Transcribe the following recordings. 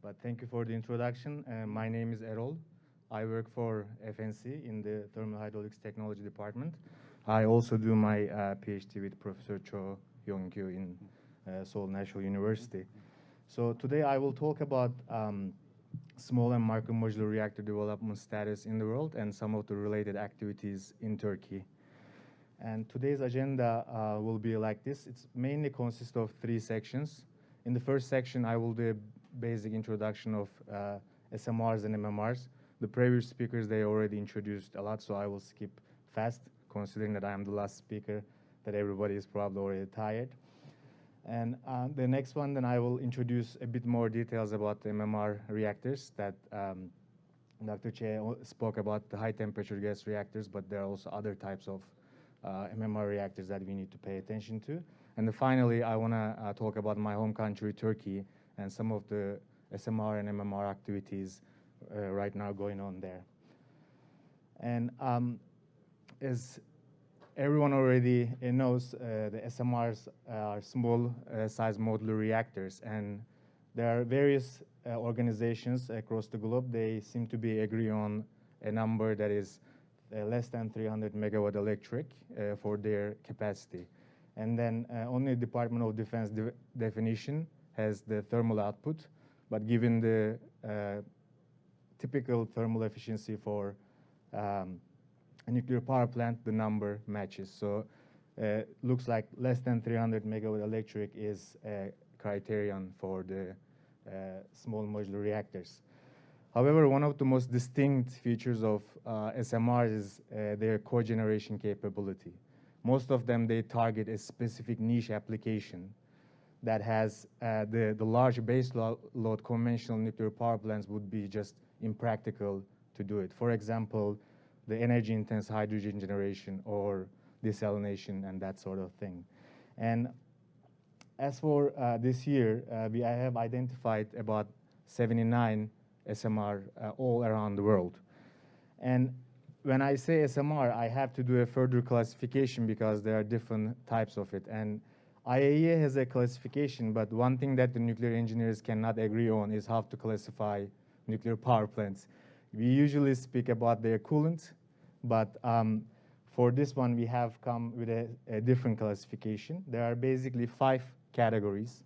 but thank you for the introduction. My name is Erol. I work for FNC in the Thermal Hydraulics Technology Department. I also do my PhD with Professor Cho Young-kyu in Seoul National University. So today I will talk about small and micro modular reactor development status in the world and some of the related activities in Turkey. And today's agenda will be like this. It's mainly consists of 3 sections. In the first section, I will do a basic introduction of SMRs and MMRs. The previous speakers, they already introduced a lot, so I will skip fast, considering that I am the last speaker, that everybody is probably already tired. And the next one, then I will introduce a bit more details about the MMR reactors that Dr. Che spoke about, the high temperature gas reactors, but there are also other types of MMR reactors that we need to pay attention to. And then finally, I want to talk about my home country, Turkey, and some of the SMR and MMR activities right now going on there. And as everyone already knows, the SMRs are small size modular reactors, and there are various organizations across the globe. They seem to be agree on a number that is less than 300 megawatt electric for their capacity. And then only Department of Defense definition has the thermal output, but given the typical thermal efficiency for a nuclear power plant, the number matches. So looks like less than 300 megawatt electric is a criterion for the small modular reactors. However, one of the most distinct features of SMRs is their cogeneration capability. Most of them, they target a specific niche application that has the large base load conventional nuclear power plants would be just impractical to do it. For example, the energy-intense hydrogen generation or desalination and that sort of thing. And as for this year, I have identified about 79 SMR all around the world. And when I say SMR, I have to do a further classification because there are different types of it. And IAEA has a classification, but one thing that the nuclear engineers cannot agree on is how to classify nuclear power plants. We usually speak about their coolant, but for this one, we have come with a different classification. There are basically 5 categories.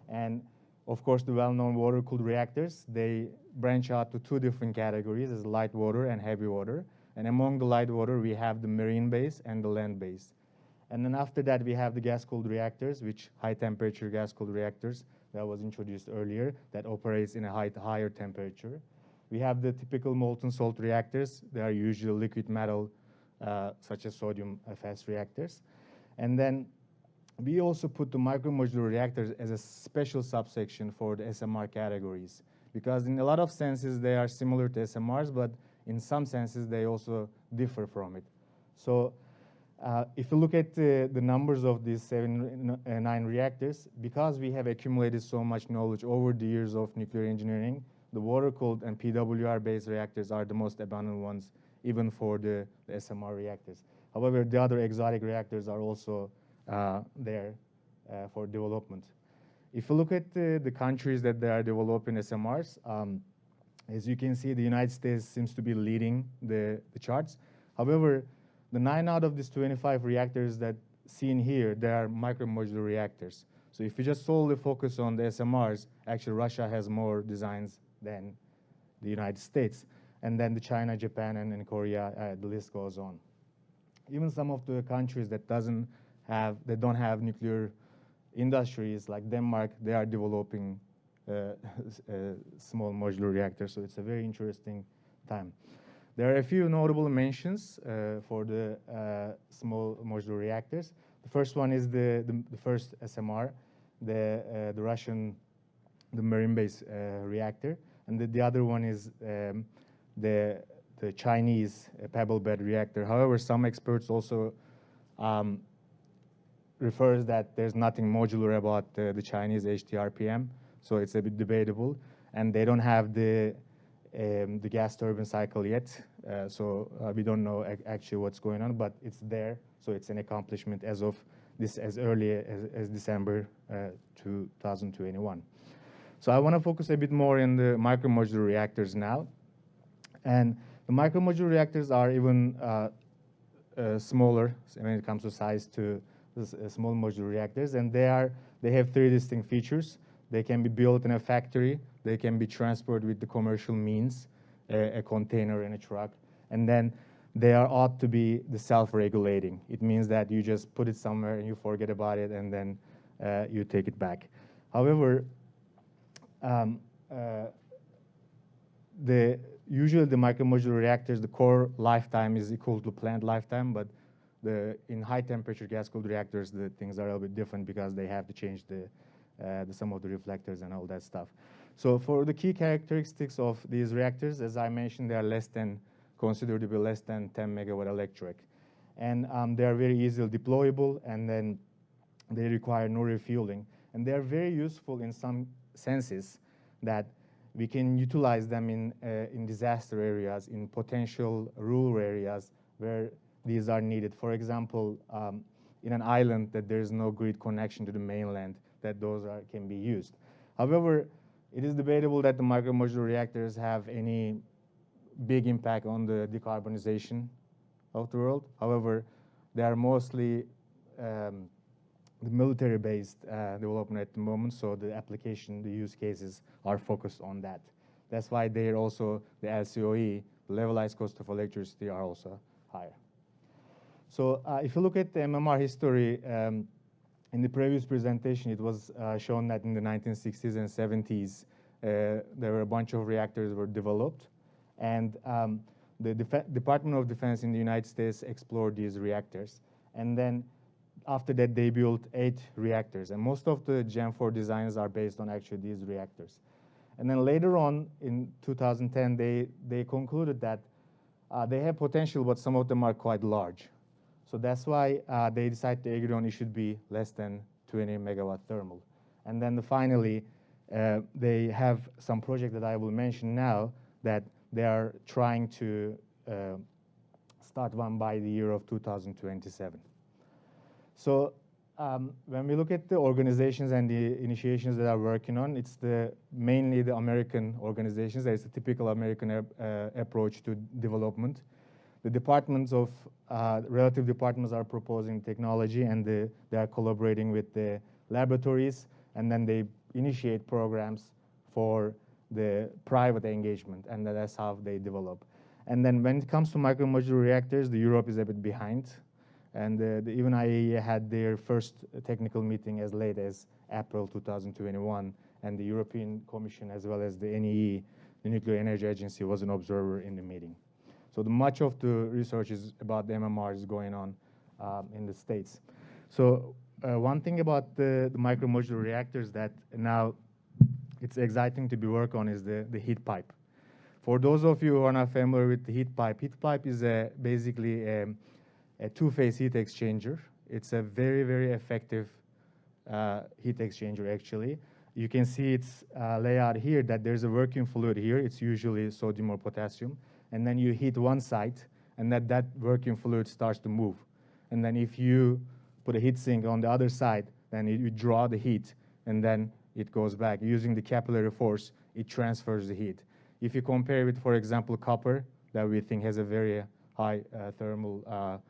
And of course, the well-known water-cooled reactors, they branch out to 2 different categories, as light water and heavy water. And among the light water, we have the marine base and the land base. And then after that, we have the gas-cooled reactors, which high-temperature gas-cooled reactors that was introduced earlier that operates in a higher temperature. We have the typical molten salt reactors. They are usually liquid metal, such as sodium fast reactors. And then we also put the micromodular reactors as a special subsection for the SMR categories, because in a lot of senses, they are similar to SMRs, but in some senses, they also differ from it. So if you look at the numbers of these 9 reactors, because we have accumulated so much knowledge over the years of nuclear engineering, the water-cooled and PWR-based reactors are the most abundant ones, even for the SMR reactors. However, the other exotic reactors are also there for development. If you look at the countries that they are developing SMRs, as you can see, the United States seems to be leading the charts. However, the 9 out of these 25 reactors that seen here, they are micromodular reactors. So if you just solely focus on the SMRs, actually Russia has more designs than the United States. And then the China, Japan, and Korea, the list goes on. Even some of the countries that don't have nuclear industries, like Denmark, they are developing small modular reactors. So it's a very interesting time. There are a few notable mentions for the small modular reactors. The first one is the first SMR, the Russian, the marine base reactor, and the other one is the Chinese pebble bed reactor. However, some experts also refers that there's nothing modular about the Chinese HTRPM, so it's a bit debatable, and they don't have the gas turbine cycle yet, so we don't know actually what's going on, but it's there, so it's an accomplishment as early as December 2021. So I want to focus a bit more in the micromodular reactors now. And the micromodular reactors are even smaller when it comes to size to small modular reactors, and they have three distinct features. They can be built in a factory, they can be transported with the commercial means, a container and a truck, and then they are ought to be the self-regulating. It means that you just put it somewhere and you forget about it, and then you take it back. However, usually the micromodular reactors, the core lifetime is equal to plant lifetime, but in high temperature gas-cooled reactors, the things are a little bit different because they have to change some of the reflectors and all that stuff. So for the key characteristics of these reactors, as I mentioned, they are considerably less than 10 megawatt electric. And they are very easily deployable, and then they require no refueling. And they are very useful in some senses that we can utilize them in disaster areas, in potential rural areas where these are needed. For example, in an island that there is no grid connection to the mainland, that those can be used. However, it is debatable that the micromodular reactors have any big impact on the decarbonization of the world. However, they are mostly the military-based development at the moment, so the application, the use cases are focused on that. That's why they're also, the LCOE, the levelized cost of electricity, are also higher. So if you look at the MMR history, in the previous presentation, it was shown that in the 1960s and 70s, there were a bunch of reactors were developed, and the Department of Defense in the United States explored these reactors. And then after that, they built 8 reactors, and most of the Gen 4 designs are based on actually these reactors. And then later on, in 2010, they concluded that they have potential, but some of them are quite large. So that's why they decided to agree on it should be less than 20 megawatt thermal. And then finally, they have some project that I will mention now that they are trying to start one by the year of 2027. So when we look at the organizations and the initiations that are working on, it's mainly the American organizations. It's a typical American approach to development. The departments of relative departments are proposing technology, and they are collaborating with the laboratories, and then they initiate programs for the private engagement, and that's how they develop. And then when it comes to micromodular reactors, Europe is a bit behind, and even IAEA had their first technical meeting as late as April 2021, and the European Commission as well as the NEE, the Nuclear Energy Agency, was an observer in the meeting. So much of the research is about the MMR is going on in the States. So one thing about the micromodular reactors that now it's exciting to be work on is the heat pipe. For those of you who are not familiar with the heat pipe is basically a two-phase heat exchanger. It's a very, very effective heat exchanger, actually. You can see its layout here, that there's a working fluid here. It's usually sodium or potassium. And then you heat one side, and that working fluid starts to move. And then if you put a heat sink on the other side, then you draw the heat, and then it goes back. Using the capillary force, it transfers the heat. If you compare with, for example, copper, that we think has a very high thermal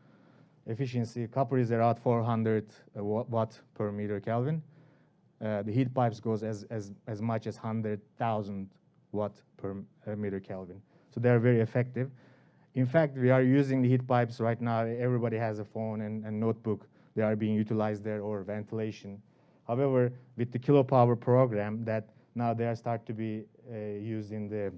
efficiency. Copper is around 400 watt per meter Kelvin. The heat pipes goes as much as 100,000 watt per meter Kelvin. So they're very effective. In fact, we are using the heat pipes right now. Everybody has a phone and notebook. They are being utilized there, or ventilation. However, with the kilopower program, that now they are start to be used in the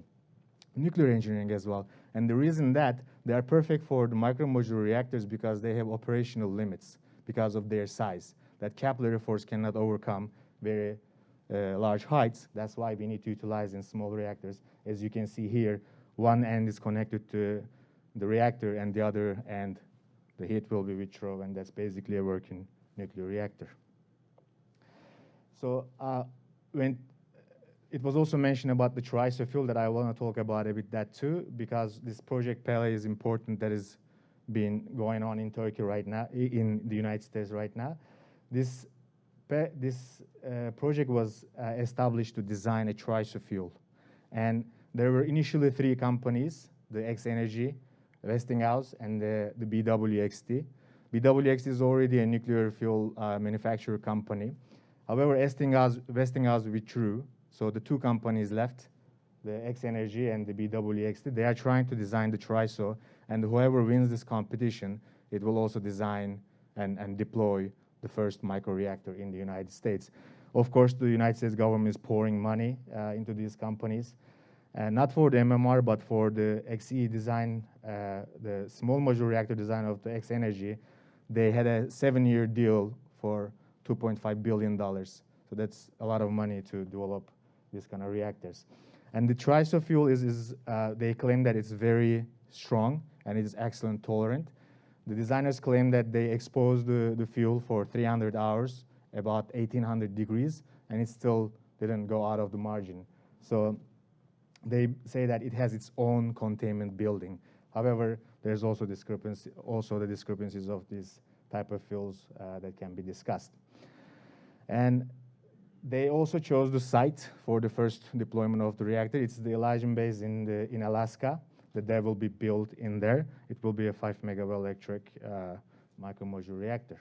nuclear engineering as well. And the reason that they are perfect for the micromodular reactors because they have operational limits because of their size. That capillary force cannot overcome very large heights. That's why we need to utilize in small reactors. As you can see here, one end is connected to the reactor, and the other end, the heat will be withdrawn, and that's basically a working nuclear reactor. So when it was also mentioned about the trisofuel, that I want to talk about a bit that too, because this project Pele is important, that is been going on in Turkey right now, in the United States right now. This this project was established to design a TRISO fuel. And there were initially 3 companies, the X Energy, Westinghouse, and the BWXT. BWXT is already a nuclear fuel manufacturer company. However, Westinghouse withdrew, so the 2 companies left, the X Energy and the BWXT. They are trying to design the TRISO, and whoever wins this competition, it will also design and deploy the first microreactor in the United States. Of course, the United States government is pouring money into these companies, not for the MMR, but for the XE design, the small modular reactor design of the X Energy. They had a 7-year deal for $2.5 billion. So that's a lot of money to develop these kind of reactors. And the TRISO fuel they claim that it's very strong and it is excellent tolerant. The designers claim that they exposed the fuel for 300 hours, about 1800 degrees, and it still didn't go out of the margin. So they say that it has its own containment building. However, there's also the discrepancies of these type of fuels that can be discussed. And they also chose the site for the first deployment of the reactor. It's the Elysium base in Alaska. That will be built in there. It will be a 5 megawatt electric micromodular reactor.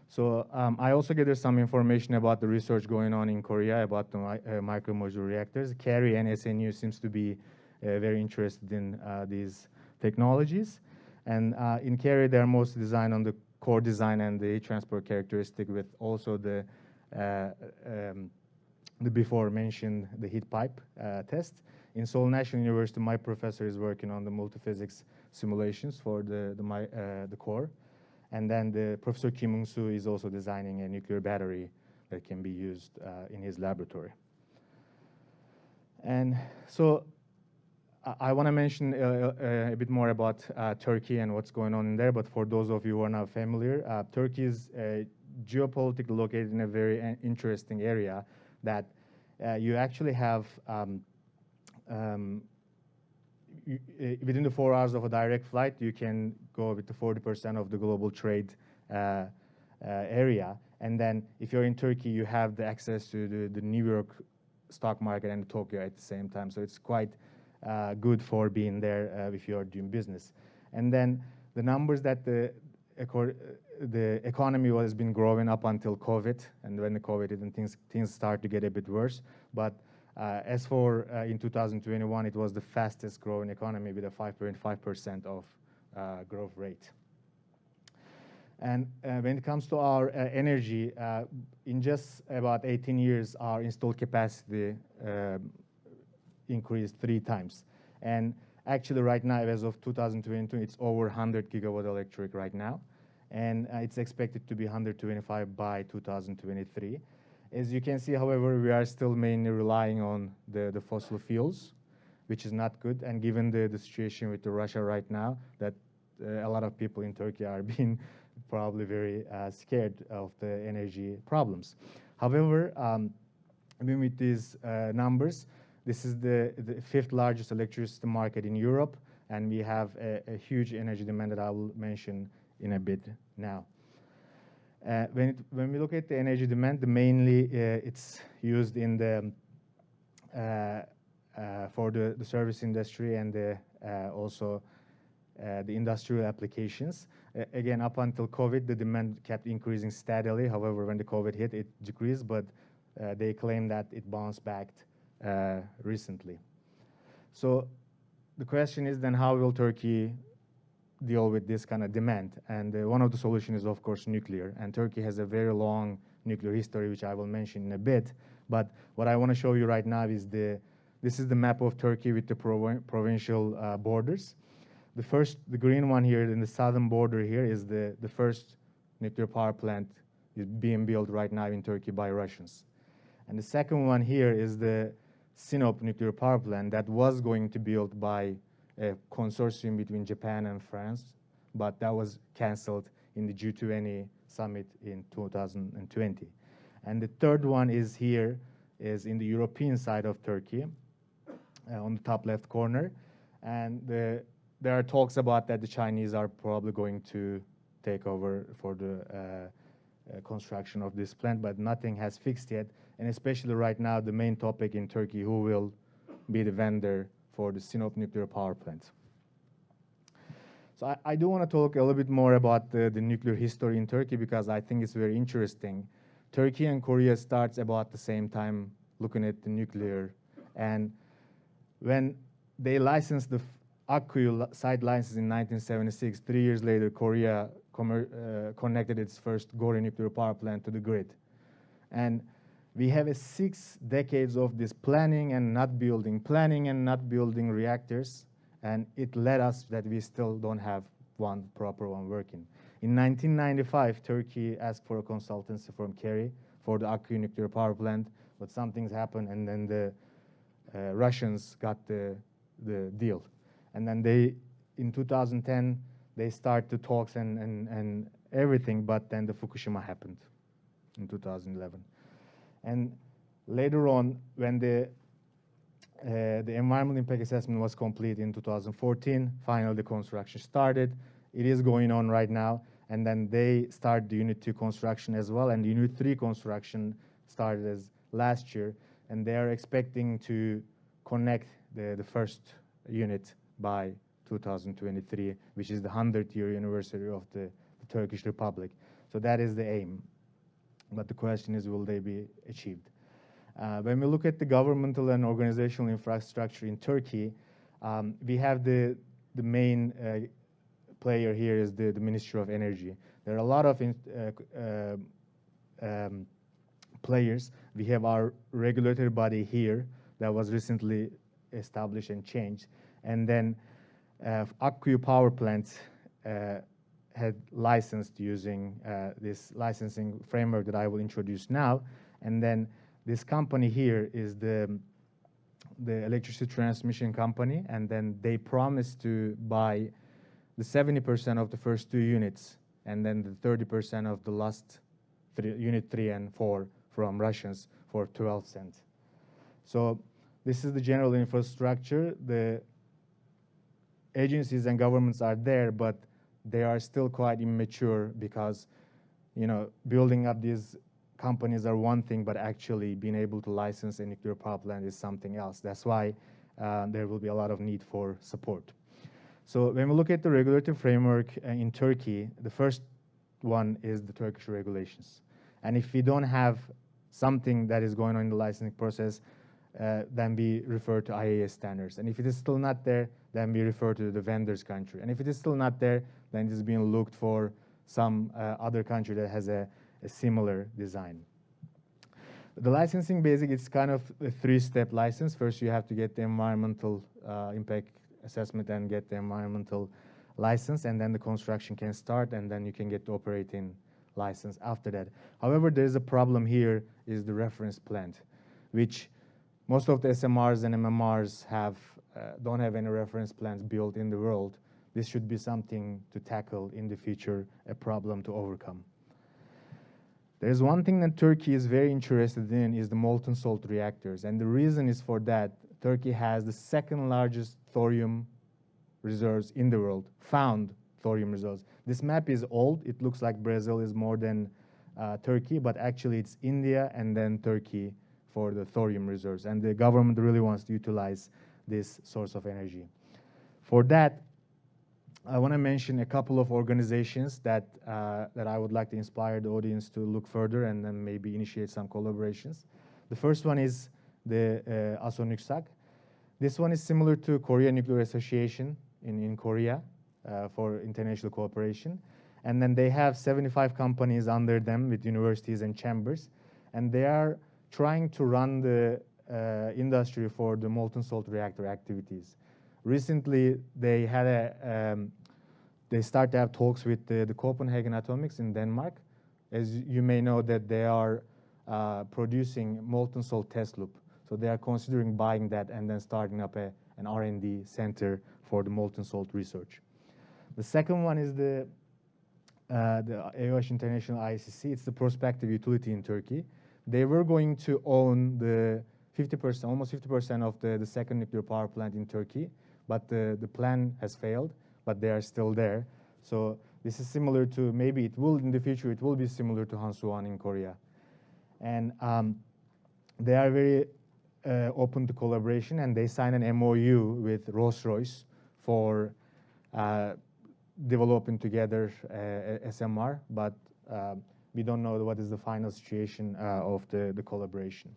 So I also gathered some information about the research going on in Korea about the micromodular reactors. CARI and SNU seems to be very interested in these technologies. And in CARI, they're mostly designed on the core design and the heat transport characteristic, with also the before mentioned the heat pipe test. In Seoul National University, my professor is working on the multiphysics simulations for the core. And then the Professor Kim Eung-soo is also designing a nuclear battery that can be used in his laboratory. And so I want to mention a bit more about Turkey and what's going on in there. But for those of you who are not familiar, Turkey is geopolitically located in a very interesting area that you actually have within the 4 hours of a direct flight, you can go with the 40% of the global trade area. And then if you're in Turkey, you have the access to the New York stock market and Tokyo at the same time. So it's quite good for being there if you are doing business. And then the numbers that the economy has been growing up until COVID, and when the COVID hit, and things start to get a bit worse. But as for in 2021, it was the fastest growing economy with a 5.5% of growth rate. And when it comes to our energy, in just about 18 years, our installed capacity increased 3 times. And actually right now, as of 2022, it's over 100 gigawatt electric right now. And it's expected to be 125 by 2023. As you can see, however, we are still mainly relying on the fossil fuels, which is not good. And given the situation with Russia right now, that a lot of people in Turkey are being probably very scared of the energy problems. However, even with these numbers, this is the 5th largest electricity market in Europe, and we have a huge energy demand that I will mention in a bit now. When we look at the energy demand, mainly it's used in the for the service industry and also the industrial applications. Again, up until COVID, the demand kept increasing steadily. However, when the COVID hit, it decreased, but they claim that it bounced back recently. So the question is then, how will Turkey deal with this kind of demand? And one of the solutions is, of course, nuclear. And Turkey has a very long nuclear history, which I will mention in a bit. But what I want to show you right now is this is the map of Turkey with the provincial borders. The green one here in the southern border here is the first nuclear power plant is being built right now in Turkey by Russians. And the second one here is the Sinop nuclear power plant that was going to be built by a consortium between Japan and France, but that was canceled in the G20 summit in 2020. And the third one is here, is in the European side of Turkey, on the top left corner. And there are talks about that the Chinese are probably going to take over for the construction of this plant, but nothing has fixed yet. And especially right now, the main topic in Turkey, who will be the vendor for the Sinop nuclear power plant. So I do want to talk a little bit more about the nuclear history in Turkey, because I think it's very interesting. Turkey and Korea starts about the same time looking at the nuclear. And when they licensed the Akkuyu site license in 1976, 3 years later, Korea connected its first Gori nuclear power plant to the grid. And we have 6 decades of this planning and not building reactors, and it led us that we still don't have one proper one working. In 1995, Turkey asked for a consultancy from Kerry for the Akkuyu nuclear power plant, but something's happened, and then the Russians got the deal. And then in 2010, they start the talks and everything, but then the Fukushima happened in 2011. And later on, when the environmental impact assessment was complete in 2014, finally the construction started. It is going on right now, and then they start the Unit 2 construction as well, and the Unit 3 construction started as last year, and they are expecting to connect the first unit by 2023, which is the 100th-year anniversary of the Turkish Republic. So that is the aim. But the question is, will they be achieved? When we look at the governmental and organizational infrastructure in Turkey, we have the main player here is the Ministry of Energy. There are a lot of players. We have our regulatory body here that was recently established and changed. And then Akkuyu power plants had licensed using this licensing framework that I will introduce now. And then this company here is the electricity transmission company, and then they promised to buy the 70% of the first 2 units, and then the 30% of the last unit 3 and 4 from Russians for 12 cents. So this is the general infrastructure. The agencies and governments are there, but they are still quite immature, because, you know, building up these companies are one thing, but actually being able to license a nuclear power plant is something else. That's why there will be a lot of need for support. So when we look at the regulatory framework in Turkey, the first one is the Turkish regulations. And if we don't have something that is going on in the licensing process, then we refer to IAS standards. And if it is still not there, then we refer to the vendor's country. And if it is still not there, then it is being looked for some other country that has a similar design. The licensing basic is kind of a 3-step license. First, you have to get the environmental impact assessment and get the environmental license, and then the construction can start, and then you can get the operating license after that. However, there is a problem here, is the reference plant, which most of the SMRs and MMRs don't have any reference plants built in the world. This should be something to tackle in the future, a problem to overcome. There's one thing that Turkey is very interested in is the molten salt reactors. And the reason is for that, Turkey has the 2nd largest thorium reserves in the world, found thorium reserves. This map is old. It looks like Brazil is more than Turkey, but actually it's India and then Turkey for the thorium reserves. And the government really wants to utilize this source of energy. For that, I want to mention a couple of organizations that I would like to inspire the audience to look further and then maybe initiate some collaborations. The first one is the ASONÜKSAK. This one is similar to Korea Nuclear Association in Korea for international cooperation. And then they have 75 companies under them with universities and chambers. And they are trying to run the industry for the molten salt reactor activities. Recently, they had they start to have talks with the Copenhagen Atomics in Denmark. As you may know, that they are producing molten salt test loop. So they are considering buying that and then starting up an R&D center for the molten salt research. The second one is the EOH International ICC. It's the prospective utility in Turkey. They were going to own the 50%, almost 50% of the second nuclear power plant in Turkey, but the plan has failed, but they are still there. So This is similar to, maybe it will in the future, it will be similar to Hansuan in Korea. And they are very open to collaboration, and they signed an MOU with Rolls-Royce for developing together SMR, but we don't know what is the final situation of the collaboration.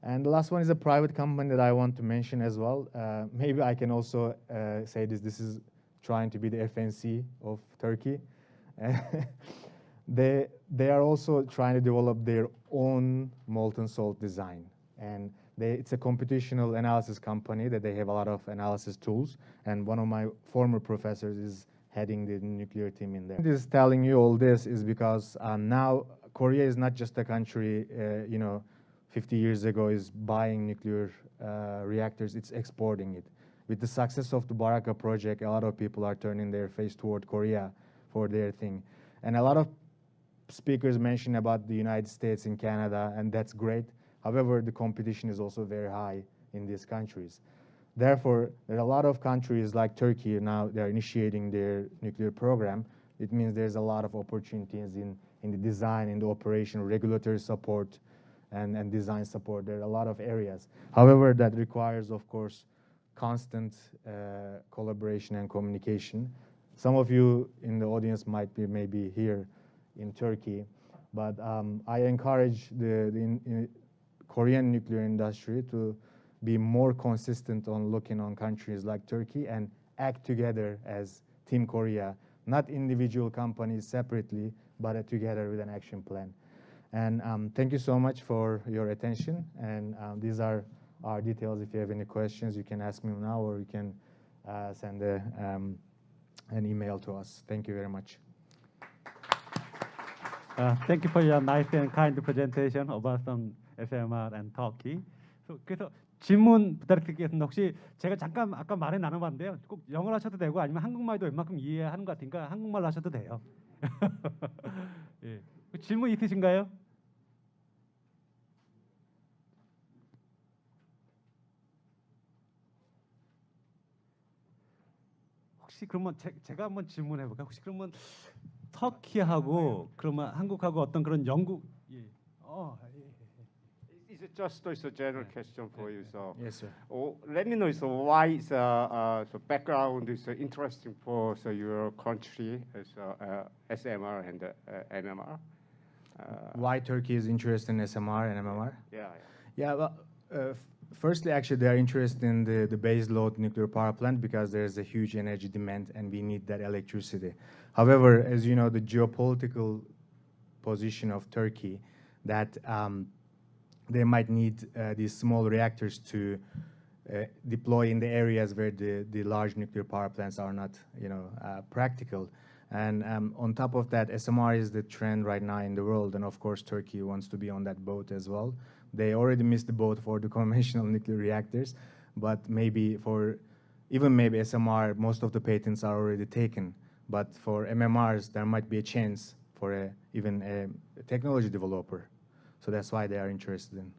And the last one is a private company that I want to mention as well. Maybe I can also say this is trying to be the FNC of Turkey. They are also trying to develop their own molten salt design. And it's a computational analysis company that they have a lot of analysis tools. And one of my former professors is heading the nuclear team in there. This telling you all this is because now Korea is not just a country, 50 years ago is buying nuclear reactors, it's exporting it. With the success of the Baraka project, a lot of people are turning their face toward Korea for their thing. And a lot of speakers mention about the United States and Canada, and that's great. However, the competition is also very high in these countries. Therefore, there are a lot of countries like Turkey now, they're initiating their nuclear program. It means there's a lot of opportunities in the design, in the operation, regulatory support, and design support. There are a lot of areas. However, that requires, of course, constant collaboration and communication. Some of you in the audience might be maybe here in Turkey, but I encourage the Korean nuclear industry to be more consistent on looking on countries like Turkey and act together as Team Korea, not individual companies separately, but together with an action plan. And thank you so much for your attention. And these are our details. If you have any questions, you can ask me now, or you can send an email to us. Thank you very much. Thank you for your nice and kind presentation about some SMR and Turkey. 그래서 질문 부탁드리겠습니다. 혹시 제가 잠깐 아까 말을 나눠봤는데요. 꼭 영어로 하셔도 되고 아니면 한국말도 웬만큼 이해하는 것 같으니까 한국말로 하셔도 돼요. 예. 질문 있으신가요? 혹시 그러면 제가 한번 질문해 볼까요? 혹시 그러면 터키하고 그러면 한국하고 어떤 그런 연구 예. It's just a general question for you. So, Yes, sir. Let me know why the background is interesting for your country as SMR and MMR. Why Turkey is interested in SMR and MMR? Yeah. Well, firstly, actually, they are interested in the base load nuclear power plant because there's a huge energy demand and we need that electricity. However, as you know, the geopolitical position of Turkey, that they might need these small reactors to deploy in the areas where the large nuclear power plants are not, practical. And on top of that, SMR is the trend right now in the world, and of course, Turkey wants to be on that boat as well. They already missed the boat for the conventional nuclear reactors, but maybe maybe SMR, most of the patents are already taken. But for MMRs, there might be a chance for even a technology developer. So that's why they are interested in.